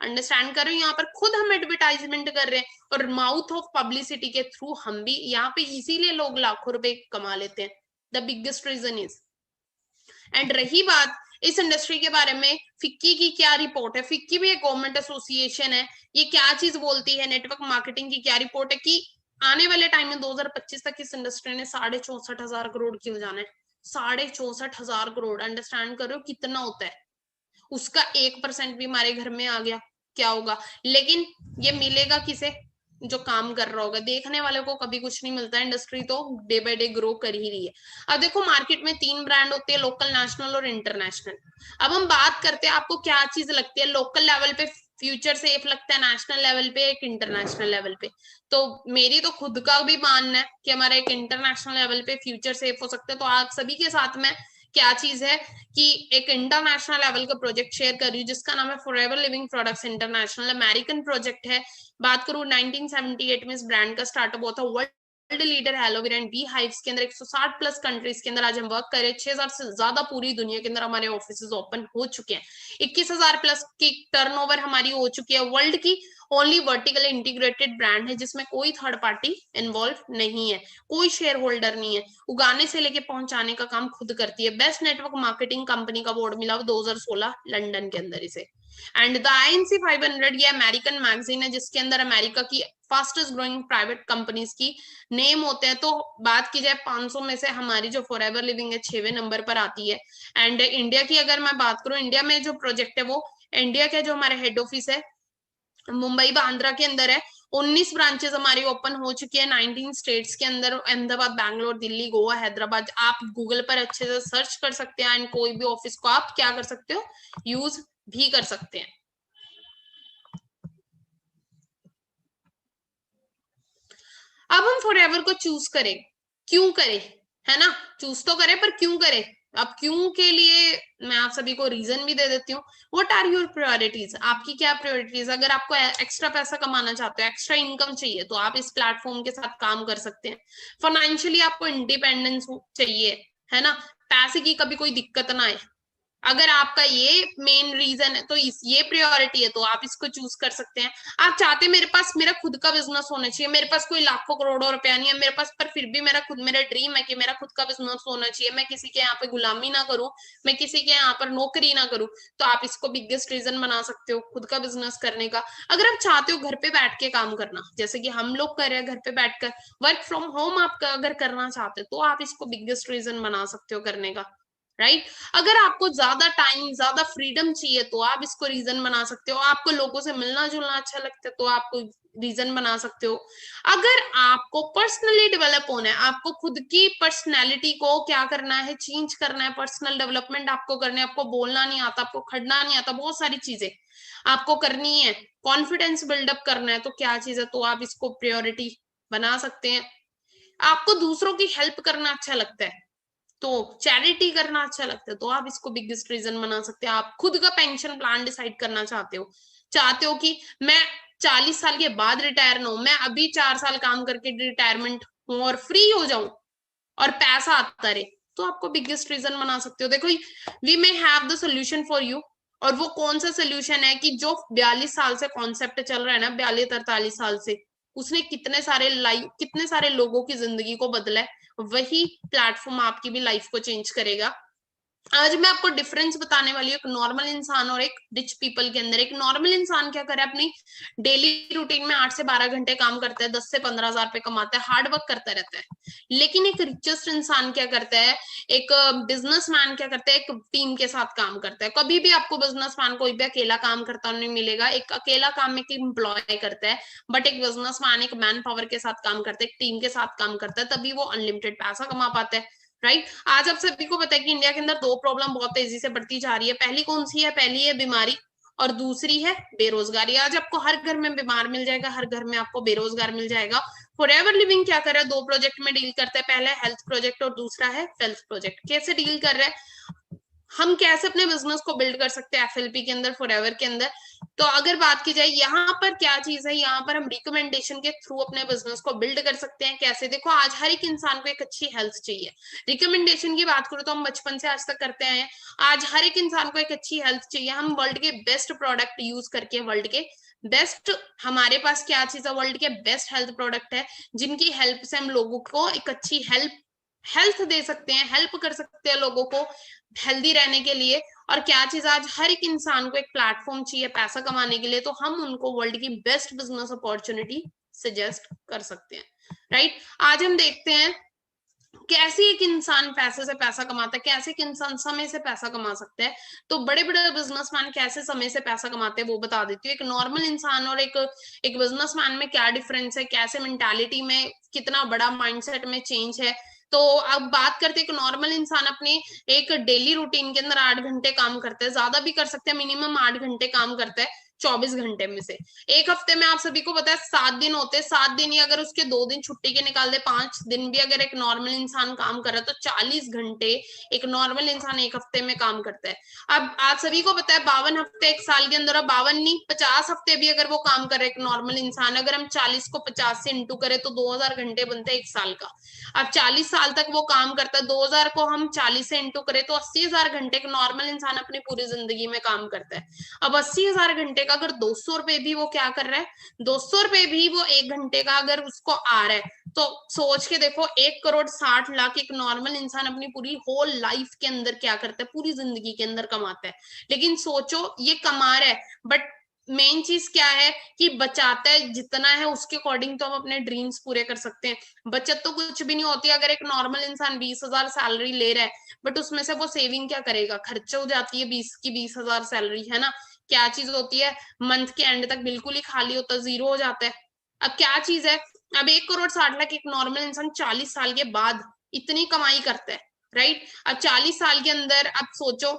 अंडरस्टैंड करो, यहाँ पर खुद हम एडवर्टाइजमेंट कर रहे हैं, और माउथ ऑफ पब्लिसिटी के थ्रू हम भी यहाँ पे इसीलिए लोग लाखों रुपए कमा लेते हैं। The biggest reason is. And रही बात इस इंडस्ट्री के बारे में, फिक्की की क्या रिपोर्ट है, फिक्की भी एक गवर्नमेंट एसोसिएशन है, ये क्या चीज बोलती है, नेटवर्क मार्केटिंग की क्या रिपोर्ट है, कि आने वाले टाइम में 2025 तक इस इंडस्ट्री ने 64,500 करोड़ की हो जाना है। 64,500 करोड़, अंडरस्टैंड करो कितना होता है। उसका 1% भी हमारे घर में आ गया क्या होगा। लेकिन ये मिलेगा किसे, जो काम कर रहा होगा, देखने वाले को कभी कुछ नहीं मिलता। इंडस्ट्री तो डे बाय डे ग्रो कर ही रही है। अब देखो, मार्केट में 3 ब्रांड होते हैं, लोकल, नेशनल और इंटरनेशनल। अब हम बात करते हैं, आपको क्या चीज लगती है, लोकल लेवल पे फ्यूचर सेफ लगता है, नेशनल लेवल पे, एक इंटरनेशनल लेवल पे। तो मेरी तो खुद का भी मानना है कि हमारा एक इंटरनेशनल लेवल पे फ्यूचर सेफ हो सकता है। तो आप सभी के साथ में क्या चीज है कि एक इंटरनेशनल लेवल का प्रोजेक्ट शेयर कर रही हूँ, जिसका नाम है forever living products international, American project है। बात करूं 1978 में इस ब्रांड का स्टार्टअप हुआ था। वर्ल्ड लीडर है एलोवेरा एंड बी हाइव्स के अंदर, 160 प्लस कंट्रीज के अंदर आज हम वर्क करें। 6,000 से ज्यादा पूरी दुनिया के अंदर हमारे ऑफिस ओपन हो चुके हैं। 21,000 प्लस की टर्नओवर हमारी हो चुकी है। वर्ल्ड की ओनली वर्टिकल इंटीग्रेटेड ब्रांड है जिसमें कोई थर्ड पार्टी इन्वॉल्व नहीं है, कोई शेयर होल्डर नहीं है। उगाने से लेके पहुंचाने का काम खुद करती है। बेस्ट नेटवर्क मार्केटिंग कंपनी का अवार्ड मिला 2016 लंदन के अंदर इसे। एंड द INC 500 ये अमेरिकन मैगजीन है, जिसके अंदर अमेरिका की फास्टेस्ट ग्रोइंग प्राइवेट कंपनीज की नेम होते हैं। तो बात की जाए 500 में से हमारी जो फॉरएवर लिविंग है 6वें नंबर पर आती है। एंड इंडिया की अगर मैं बात करूं, इंडिया में जो प्रोजेक्ट है वो इंडिया का जो हमारा हेड ऑफिस है मुंबई बांद्रा के अंदर है। 19 ब्रांचेस हमारी ओपन हो चुकी है 19 स्टेट्स के अंदर, अहमदाबाद, बैंगलोर, दिल्ली, गोवा, हैदराबाद। आप गूगल पर अच्छे से सर्च कर सकते हैं एंड कोई भी ऑफिस को आप क्या कर सकते हो, यूज भी कर सकते हैं। अब हम फॉरएवर को चूज करें, क्यों करें, है ना, चूज तो करें पर क्यों करें। अब क्यों के लिए मैं आप सभी को रीजन भी दे देती हूँ। व्हाट आर योर प्रायोरिटीज, आपकी क्या प्रायोरिटीज। अगर आपको एक्स्ट्रा पैसा कमाना चाहते हो, एक्स्ट्रा इनकम चाहिए, तो आप इस प्लेटफॉर्म के साथ काम कर सकते हैं। फाइनेंशियली आपको इंडिपेंडेंस चाहिए, है ना, पैसे की कभी कोई दिक्कत ना आए। अगर आपका ये मेन रीजन है तो ये प्रायोरिटी है, तो आप इसको चूज कर सकते हैं। आप चाहते मेरे पास मेरा खुद का बिजनेस होना चाहिए, मेरे पास कोई लाखों करोड़ों रुपया नहीं है मेरे पास, पर फिर भी मेरा ड्रीम है कि मेरा खुद का बिजनेस होना चाहिए, मैं किसी के यहाँ पे गुलामी ना करूं, मैं किसी के यहाँ पर नौकरी ना करूं, तो आप इसको बिगेस्ट रीजन बना सकते हो खुद का बिजनेस करने का। अगर आप चाहते हो घर पे बैठ के काम करना, जैसे कि हम लोग कर रहे हैं, घर पे बैठकर वर्क फ्रॉम होम आप अगर करना चाहते हो, तो आप इसको बिगेस्ट रीजन बना सकते हो करने का, राइट। अगर आपको ज्यादा टाइम, ज्यादा फ्रीडम चाहिए, तो आप इसको रीजन बना सकते हो। आपको लोगों से मिलना जुलना अच्छा लगता है, तो आप रीजन बना सकते हो। अगर आपको पर्सनली डेवलप होना है, आपको खुद की पर्सनैलिटी को क्या करना है, चेंज करना है, पर्सनल डेवलपमेंट आपको करना है, आपको बोलना नहीं आता, आपको खड़ना नहीं आता, बहुत सारी चीजें आपको करनी है, कॉन्फिडेंस बिल्डअप करना है, तो क्या चीज है, तो आप इसको प्रायोरिटी बना सकते हैं। आपको दूसरों की हेल्प करना अच्छा लगता है, तो चैरिटी करना अच्छा लगता है, तो आप इसको बिगेस्ट रीजन बना सकते हैं। आप खुद का पेंशन प्लान डिसाइड करना चाहते हो कि मैं 40 साल के बाद रिटायर ना हूं, मैं अभी 4 साल काम करके रिटायरमेंट हूं और फ्री हो जाऊं और पैसा आता रहे, तो आपको बिगेस्ट रीजन बना सकते हो। देखो, we may have the solution for you, और वो कौन सा सोल्यूशन है कि जो 42 साल से कॉन्सेप्ट चल रहा है ना, 42-43 साल से, उसने कितने सारे लोगों की जिंदगी को बदला है, वही प्लेटफॉर्म आपकी भी लाइफ को चेंज करेगा। आज मैं आपको डिफरेंस बताने वाली हूँ एक नॉर्मल इंसान और एक रिच पीपल के अंदर। एक नॉर्मल इंसान क्या करे, अपनी डेली रूटीन में 8 से 12 घंटे काम करता है, 10 से 15 हजार रुपए कमाता है, हार्ड वर्क करता रहता है। लेकिन एक रिचेस्ट इंसान क्या करता है, एक बिजनेसमैन क्या करता है, एक टीम के साथ काम करता है। कभी भी आपको बिजनेसमैन कोई भी अकेला काम करता नहीं मिलेगा। एक अकेला काम एक एम्प्लॉय करता है, बट एक बिजनेसमैन एक मैन पावर के साथ काम करता है, एक टीम के साथ काम करता है, तभी वो अनलिमिटेड पैसा कमा पाता है। राइट। आज आप सभी को पता है कि इंडिया के अंदर 2 प्रॉब्लम बहुत तेजी से बढ़ती जा रही है। पहली कौन सी है? पहली है बीमारी, और दूसरी है बेरोजगारी। आज आपको हर घर में बीमार मिल जाएगा, हर घर में आपको बेरोजगार मिल जाएगा। फॉरएवर लिविंग क्या कर रहा है, 2 प्रोजेक्ट में डील करता है, पहला है हेल्थ प्रोजेक्ट और दूसरा है वेल्थ प्रोजेक्ट। कैसे डील कर रहा है, हम कैसे अपने बिजनेस को बिल्ड कर सकते हैं एफएलपी के अंदर, फॉरएवर के अंदर। तो अगर बात की जाए यहाँ पर क्या चीज है, यहाँ पर हम रिकमेंडेशन के थ्रू अपने बिजनेस को बिल्ड कर सकते हैं। कैसे? देखो, आज हर एक इंसान को एक अच्छी हेल्थ चाहिए। रिकमेंडेशन की बात करूं तो हम बचपन से आज तक करते आए हैं। आज हर एक इंसान को एक अच्छी हेल्थ चाहिए। हम वर्ल्ड के बेस्ट प्रोडक्ट यूज करके, वर्ल्ड के बेस्ट, हमारे पास क्या चीज है, वर्ल्ड के बेस्ट हेल्थ प्रोडक्ट है, जिनकी हेल्प से हम लोगों को एक अच्छी हेल्थ दे सकते हैं, हेल्प कर सकते हैं लोगों को हेल्दी रहने के लिए। और क्या चीज, आज हर एक इंसान को एक प्लेटफॉर्म चाहिए पैसा कमाने के लिए, तो हम उनको वर्ल्ड की बेस्ट बिजनेस अपॉर्चुनिटी सजेस्ट कर सकते हैं। राइट। आज हम देखते हैं कैसे एक इंसान पैसे से पैसा कमाता है, कैसे एक इंसान समय से पैसा कमा सकता है। तो बड़े बड़े बिजनेसमैन कैसे समय से पैसा कमाते हैं वो बता देती हूँ। एक नॉर्मल इंसान और एक बिजनेसमैन में क्या डिफरेंस है, कैसे मेंटालिटी में कितना बड़ा माइंडसेट में चेंज है। तो अब बात करते हैं, एक नॉर्मल इंसान अपने एक डेली रूटीन के अंदर 8 घंटे काम करता है, ज्यादा भी कर सकते हैं, मिनिमम 8 घंटे काम करता है 24 घंटे में से। एक हफ्ते में आप सभी को पता है 7 दिन होते हैं, 7 दिन ही अगर उसके 2 दिन छुट्टी के निकाल दे, 5 दिन भी अगर एक नॉर्मल इंसान काम कर रहा है, तो 40 घंटे एक नॉर्मल इंसान एक हफ्ते में काम करता है। अब आप सभी को पता है 52 हफ्ते एक साल के अंदर, 52 नहीं 50 हफ्ते भी अगर वो काम कर रहे एक नॉर्मल इंसान, अगर हम 40 को 50 से इंटू करें तो 2000 घंटे बनते हैं एक साल का। अब 40 साल तक वो काम करता है, 2000 को हम 40 से इंटू करें तो 80,000 घंटे एक नॉर्मल इंसान अपनी पूरी जिंदगी में काम करता है। अब 80,000 घंटे का अगर 200 रुपए भी वो क्या कर रहा है, 200 रुपए भी वो 1 घंटे का अगर उसको आ रहा है, तो सोच के देखो 1,60,00,000 एक नॉर्मल इंसान अपनी पूरी होल लाइफ के अंदर क्या करता है, पूरी जिंदगी के अंदर कमाता है। लेकिन सोचो ये कमा रहा है, बट मेन चीज क्या है कि बचाता है जितना है उसके अकॉर्डिंग तो हम अपने ड्रीम्स पूरे कर सकते हैं। बचत तो कुछ भी नहीं होती। अगर एक नॉर्मल इंसान 20,000 सैलरी ले रहा है, बट उसमें से वो सेविंग क्या करेगा, खर्च हो जाती है 20,000 सैलरी, है ना। क्या चीज होती है, मंथ के एंड तक बिल्कुल ही खाली होता है, जीरो हो जाता है। अब क्या चीज है, अब 1,60,00,000 एक नॉर्मल इंसान 40 साल के बाद इतनी कमाई करता है। राइट। अब 40 साल के अंदर अब सोचो,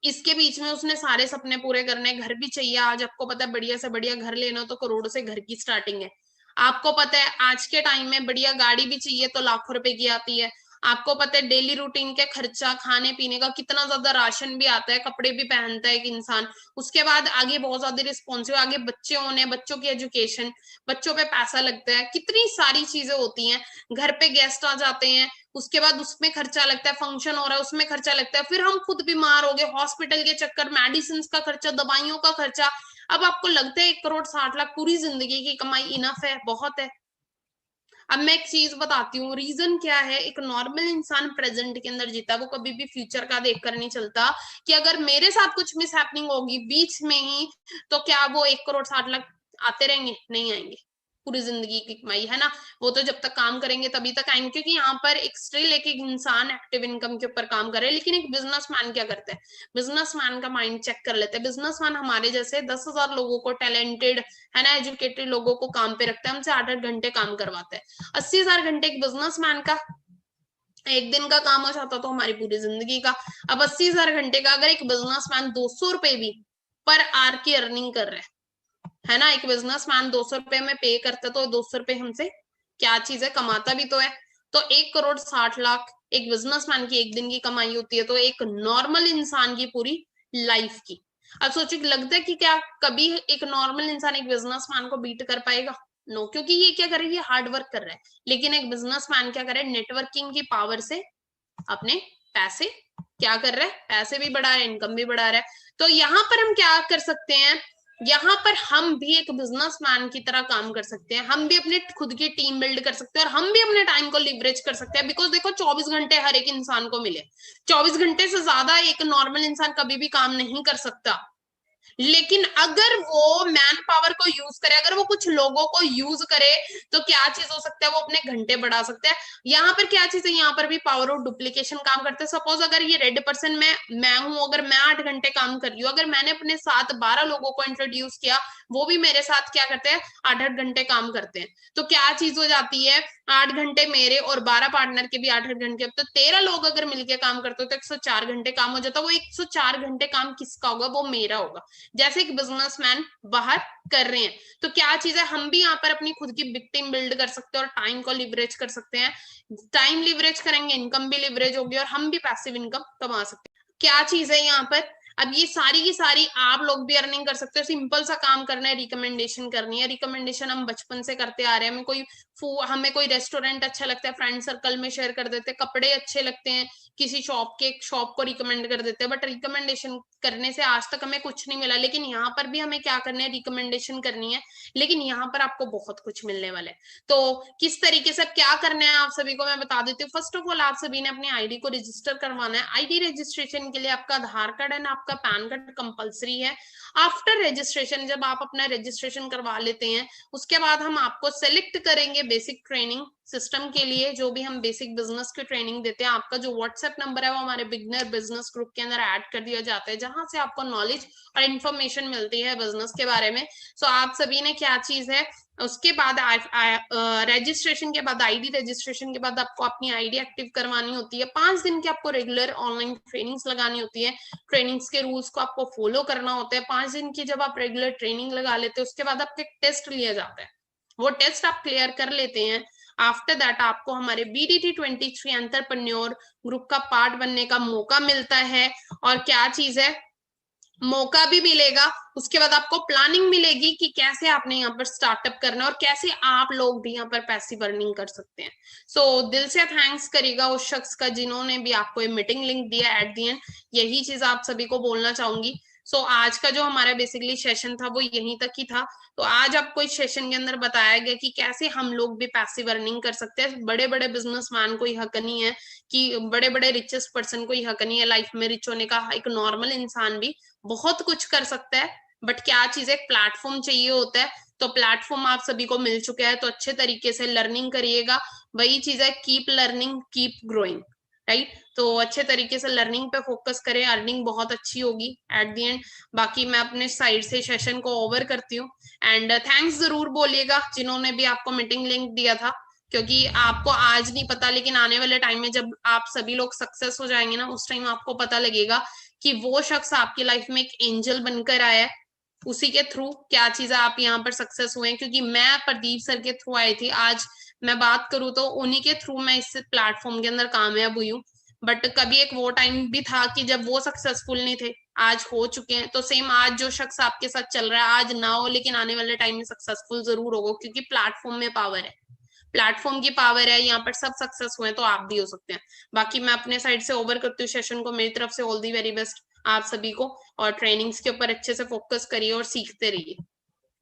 इसके बीच में उसने सारे सपने पूरे करने, घर भी चाहिए। आज आपको पता है बढ़िया से बढ़िया घर लेना तो करोड़ों से घर की स्टार्टिंग है। आपको पता है आज के टाइम में बढ़िया गाड़ी भी चाहिए तो लाखों रुपए की आती है। आपको पता है डेली रूटीन के खर्चा, खाने पीने का कितना ज्यादा राशन भी आता है, कपड़े भी पहनता है एक इंसान। उसके बाद आगे बहुत ज्यादा रिस्पॉन्सिबिलिटी, आगे बच्चे होने, बच्चों की एजुकेशन, बच्चों पे पैसा लगता है, कितनी सारी चीजें होती हैं। घर पे गेस्ट आ जाते हैं, उसके बाद उसमें खर्चा लगता है, फंक्शन हो रहा है उसमें खर्चा लगता है, फिर हम खुद बीमार हो गए, हॉस्पिटल के चक्कर, मेडिसिन का खर्चा, दवाइयों का खर्चा। अब आपको लगता है 1,60,00,000 पूरी जिंदगी की कमाई इनफ है, बहुत है? अब मैं एक चीज बताती हूँ, रीजन क्या है। एक नॉर्मल इंसान प्रेजेंट के अंदर जीता, वो कभी भी फ्यूचर का देखकर नहीं चलता कि अगर मेरे साथ कुछ मिस हैपनिंग होगी बीच में ही, तो क्या वो 1,60,00,000 आते रहेंगे? नहीं आएंगे। पूरी जिंदगी की कमाई, है ना। वो तो जब तक काम करेंगे तभी तक आएंगे, क्योंकि यहाँ पर एक स्टिल एक इंसान एक्टिव इनकम के ऊपर काम कर रहे हैं। लेकिन एक बिजनेसमैन क्या करता है, बिजनेसमैन का माइंड चेक कर लेते हैं। बिजनेसमैन हमारे जैसे 10,000 लोगों को, टैलेंटेड है ना, एजुकेटेड लोगों को काम पे रखता है, हमसे 8-8 घंटे काम करवाता है। 80,000 घंटे एक बिजनेसमैन का एक दिन का काम हो जाता तो हमारी पूरी जिंदगी का। अब 80,000 घंटे का अगर एक बिजनेसमैन 200 रुपए भी पर आवर की अर्निंग कर रहा है ना, एक बिजनेसमैन 200 रुपए में पे करता तो 200 रुपए हमसे क्या चीज है, कमाता भी तो है। तो 1,60,00,000 एक बिजनेसमैन की एक दिन की कमाई होती है, तो एक नॉर्मल इंसान की पूरी लाइफ की। अब सोचो, लगता है कि क्या कभी एक नॉर्मल इंसान एक बिजनेसमैन को बीट कर पाएगा? नो, क्योंकि ये क्या कर रहा है, ये हार्ड वर्क कर रहा है। लेकिन एक बिजनेसमैन क्या कर रहा है, नेटवर्किंग की पावर से अपने पैसे क्या कर रहा है, पैसे भी बढ़ा रहा है, इनकम भी बढ़ा रहा है। तो यहाँ पर हम क्या कर सकते हैं, यहाँ पर हम भी एक बिजनेसमैन की तरह काम कर सकते हैं, हम भी अपने खुद की टीम बिल्ड कर सकते हैं और हम भी अपने टाइम को लिवरेज कर सकते हैं। बिकॉज देखो 24 घंटे हर एक इंसान को मिले, 24 घंटे से ज्यादा एक नॉर्मल इंसान कभी भी काम नहीं कर सकता। लेकिन अगर वो मैन पावर को यूज करे, अगर वो कुछ लोगों को यूज करे, तो क्या चीज हो सकता है, वो अपने घंटे बढ़ा सकते हैं। यहाँ पर क्या चीज है, यहाँ पर भी पावर ऑफ डुप्लीकेशन काम करते हैं। सपोज अगर ये रेड पर्सन मैं हूं, अगर मैं 8 घंटे काम कर रही हूँ, अगर मैंने अपने साथ 12 लोगों को इंट्रोड्यूस किया, वो भी मेरे साथ क्या करते हैं, 8-8 घंटे काम करते हैं, तो क्या चीज हो जाती है, 8 घंटे मेरे और 12 पार्टनर के भी 8-8 घंटे, तो 13 लोग अगर मिलकर काम करते हो तो 104 घंटे काम हो जाता है। वो 104 घंटे काम किसका होगा, वो मेरा होगा। जैसे एक बिजनेसमैन बाहर कर रहे हैं, तो क्या चीज है, हम भी यहाँ पर अपनी खुद की बिग टीम बिल्ड कर सकते हैं और टाइम को लिवरेज कर सकते हैं। टाइम लिवरेज करेंगे, इनकम भी लिवरेज होगी और हम भी पैसिव इनकम कमा सकते हैं। क्या चीज है यहाँ पर, अब ये सारी की सारी आप लोग भी अर्निंग कर सकते हो। सिंपल सा काम करना है, रिकमेंडेशन करनी है। रिकमेंडेशन हम बचपन से करते आ रहे हैं। हमें कोई रेस्टोरेंट अच्छा लगता है, फ्रेंड सर्कल में शेयर कर देते हैं, कपड़े अच्छे लगते हैं, किसी शॉप को रिकमेंड कर देते हैं, बट रिकमेंडेशन करने से आज तक हमें कुछ नहीं मिला। लेकिन यहाँ पर भी हमें क्या करना है, रिकमेंडेशन करनी है, लेकिन यहाँ पर आपको बहुत कुछ मिलने वाला है। तो किस तरीके से क्या करना है आप सभी को मैं बता देती हूँ। फर्स्ट ऑफ ऑल आप सभी ने अपनी आईडी को रजिस्टर करवाना है। आईडी रजिस्ट्रेशन के लिए आपका आधार कार्ड एंड आपका पैन कार्ड कंपलसरी है। आफ्टर रजिस्ट्रेशन, जब आप अपना रजिस्ट्रेशन करवा लेते हैं, उसके बाद हम आपको सेलेक्ट करेंगे बेसिक ट्रेनिंग सिस्टम के लिए, जो भी हम बेसिक बिजनेस की ट्रेनिंग देते हैं। आपका जो व्हाट्सएप नंबर है वो हमारे बिगनर बिजनेस ग्रुप के अंदर ऐड कर दिया जाता है, जहां से आपको नॉलेज और इन्फॉर्मेशन मिलती है बिजनेस के बारे में। सो आप सभी ने क्या चीज है, उसके बाद रजिस्ट्रेशन के बाद, आईडी रजिस्ट्रेशन के बाद आपको अपनी आईडी एक्टिव करवानी होती है। 5 दिन की आपको रेगुलर ऑनलाइन ट्रेनिंग्स लगानी होती है। ट्रेनिंग्स के रूल्स को आपको फॉलो करना होता है। 5 दिन की जब आप रेगुलर ट्रेनिंग लगा लेते हैं, उसके बाद आपका एक टेस्ट लिया जाता है। वो टेस्ट आप क्लियर कर लेते हैं, आफ्टर दैट आपको हमारे BDT 23 एंटरप्रेन्योर ग्रुप का पार्ट बनने का मौका मिलता है। और क्या चीज है, मौका भी मिलेगा, उसके बाद आपको प्लानिंग मिलेगी कि कैसे आपने यहाँ पर स्टार्टअप करना है और कैसे आप लोग भी यहाँ पर पैसिव अर्निंग कर सकते हैं। सो दिल से थैंक्स करिएगा उस शख्स का जिन्होंने भी आपको ये मीटिंग लिंक दिया एट दी एंड। यही चीज आप सभी को बोलना चाहूंगी। सो आज का जो हमारा बेसिकली सेशन था वो यहीं तक ही था। तो आज आपको इस सेशन के अंदर बताया गया कि कैसे हम लोग भी पैसिव अर्निंग कर सकते हैं। बड़े बड़े बिजनेसमैन को ही हक नहीं है, कि बड़े बड़े रिचेस्ट पर्सन को ही हक नहीं है लाइफ में रिच होने का। एक नॉर्मल इंसान भी बहुत कुछ कर सकता है, बट क्या चीज है, प्लेटफॉर्म चाहिए होता है। तो प्लेटफॉर्म आप सभी को मिल चुका है, तो अच्छे तरीके से लर्निंग करिएगा। वही चीज है, keep learning keep growing, right. तो अच्छे तरीके से लर्निंग पे फोकस करें, अर्निंग बहुत अच्छी होगी एट दी एंड। बाकी मैं अपने साइड से सेशन को ओवर करती हूँ। एंड थैंक्स जरूर बोलिएगा जिन्होंने भी आपको मीटिंग लिंक दिया था, क्योंकि आपको आज नहीं पता, लेकिन आने वाले टाइम में जब आप सभी लोग सक्सेस हो जाएंगे ना, उस टाइम आपको पता लगेगा कि वो शख्स आपकी लाइफ में एक एंजल बनकर आया है, उसी के थ्रू क्या चीजें आप यहाँ पर सक्सेस हुए हैं। क्योंकि मैं प्रदीप सर के थ्रू आई थी, आज मैं बात करूँ तो उन्हीं के थ्रू मैं इस प्लेटफॉर्म के अंदर कामयाब हुई हूँ। बट कभी एक वो टाइम भी था कि जब वो सक्सेसफुल नहीं थे, आज हो चुके हैं। तो सेम आज जो शख्स आपके साथ चल रहा है, आज ना हो लेकिन आने वाले टाइम में सक्सेसफुल जरूर होगा, क्योंकि प्लेटफॉर्म में पावर है, प्लेटफॉर्म की पावर है। यहाँ पर सब सक्सेस हुए, तो आप भी हो सकते हैं। बाकी मैं अपने साइड से ओवर करती हूँ सेशन को। मेरी तरफ से ऑल दी वेरी बेस्ट आप सभी को, और ट्रेनिंग्स के ऊपर अच्छे से फोकस करिए और सीखते रहिए।